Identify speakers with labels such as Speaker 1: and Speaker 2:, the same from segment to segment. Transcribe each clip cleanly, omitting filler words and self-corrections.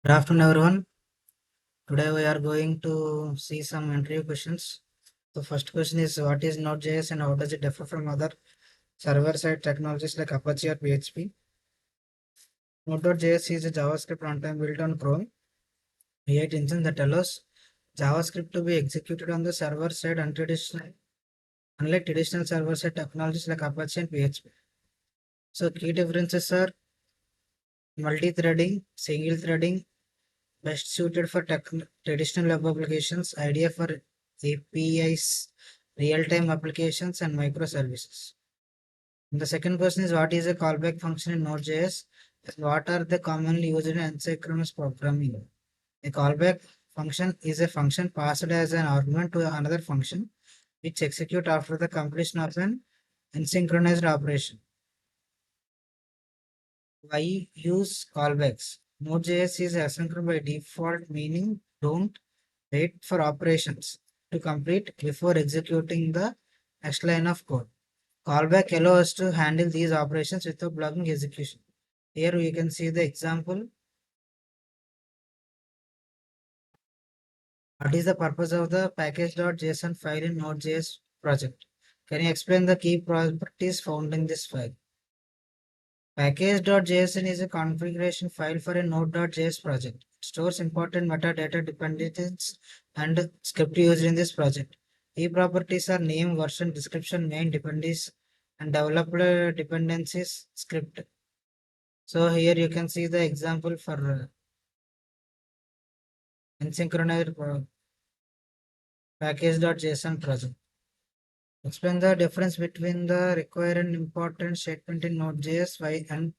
Speaker 1: Good afternoon, everyone. Today we are going to see some interview questions. The first question is, what is Node.js and how does it differ from other server-side technologies like Apache or PHP? Node.js is a JavaScript runtime built on Chrome, V8 engine that allows JavaScript to be executed on the server side unlike traditional server-side technologies like Apache and PHP. So key differences are multi-threading, single-threading, best suited for traditional web applications, idea for APIs, real-time applications, and microservices. And the second question is, what is a callback function in Node.js? And what are the commonly used in asynchronous programming? A callback function is a function passed as an argument to another function, which execute after the completion of an asynchronized operation. Why use callbacks? Node.js is asynchronous by default, meaning don't wait for operations to complete before executing the next line of code. Callback allows us to handle these operations without blocking execution. Here we can see the example. What is the purpose of the package.json file in Node.js project? Can you explain the key properties found in this file? Package.json is a configuration file for a node.js project. It stores important metadata dependencies and script used in this project. Key properties are name, version, description, main dependencies, and developer dependencies script. So here you can see the example for asynchronized package.json project. Explain the difference between the require and important statement in Node.js. Why and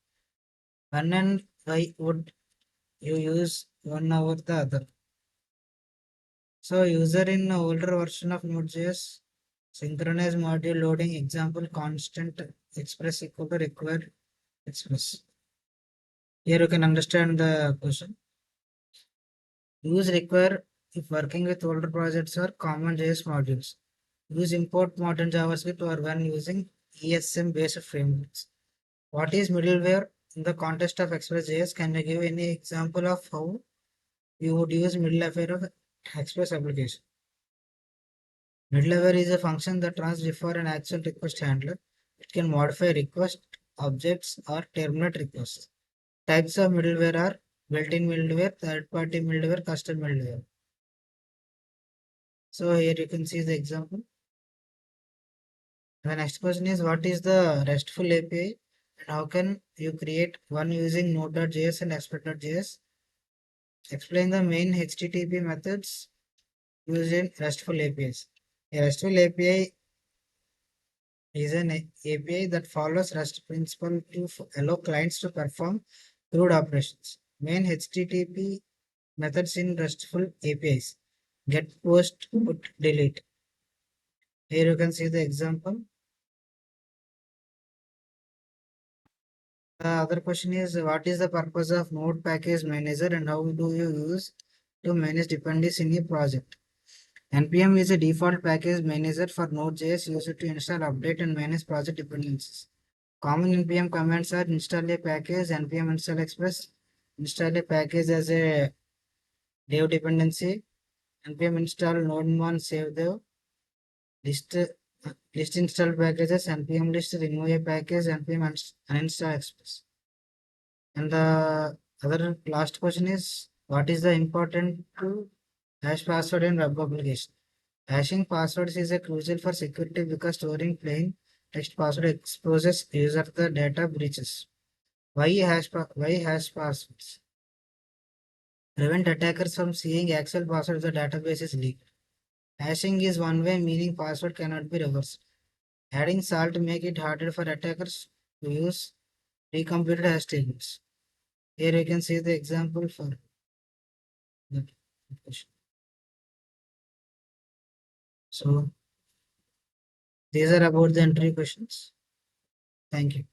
Speaker 1: when and why would you use one over the other? So user in older version of Node.js, synchronize module loading example constant express equal to required express. Here you can understand the question. Use require if working with older projects or common JS modules. Use import modern JavaScript or when using ESM based frameworks. What is middleware in the context of Express.js? Can you give any example of how you would use middleware of Express application? Middleware is a function that runs before an actual request handler. It can modify request objects or terminate requests. Types of middleware are built-in middleware, third-party middleware, custom middleware. So here you can see the example. The next question is, what is the RESTful API and how can you create one using node.js and expert.js? Explain the main HTTP methods used in RESTful APIs. A RESTful API is an API that follows REST principle to allow clients to perform CRUD operations. Main HTTP methods in RESTful APIs: get, post, put, delete. Here you can see the example. The other question is, what is the purpose of Node Package Manager and how do you use to manage dependencies in a project? NPM is a default package manager for Node.js used to install, update, and manage project dependencies. Common NPM commands are install a package, NPM install express, install a package as a dev dependency, NPM install node1 save dev, list install packages, NPM list remove a package, NPM uninstall express. And the other last question is, what is the important to hash password in web application? Hashing passwords is a crucial for security because storing plain text password exposes user the data breaches. Why hash passwords? Prevent attackers from seeing actual password if the database is leaked. Hashing is one way, meaning password cannot be reversed. Adding salt make it harder for attackers to use recomputed hash tables. Here you can see the example for that question. So these are about the entry questions. Thank you.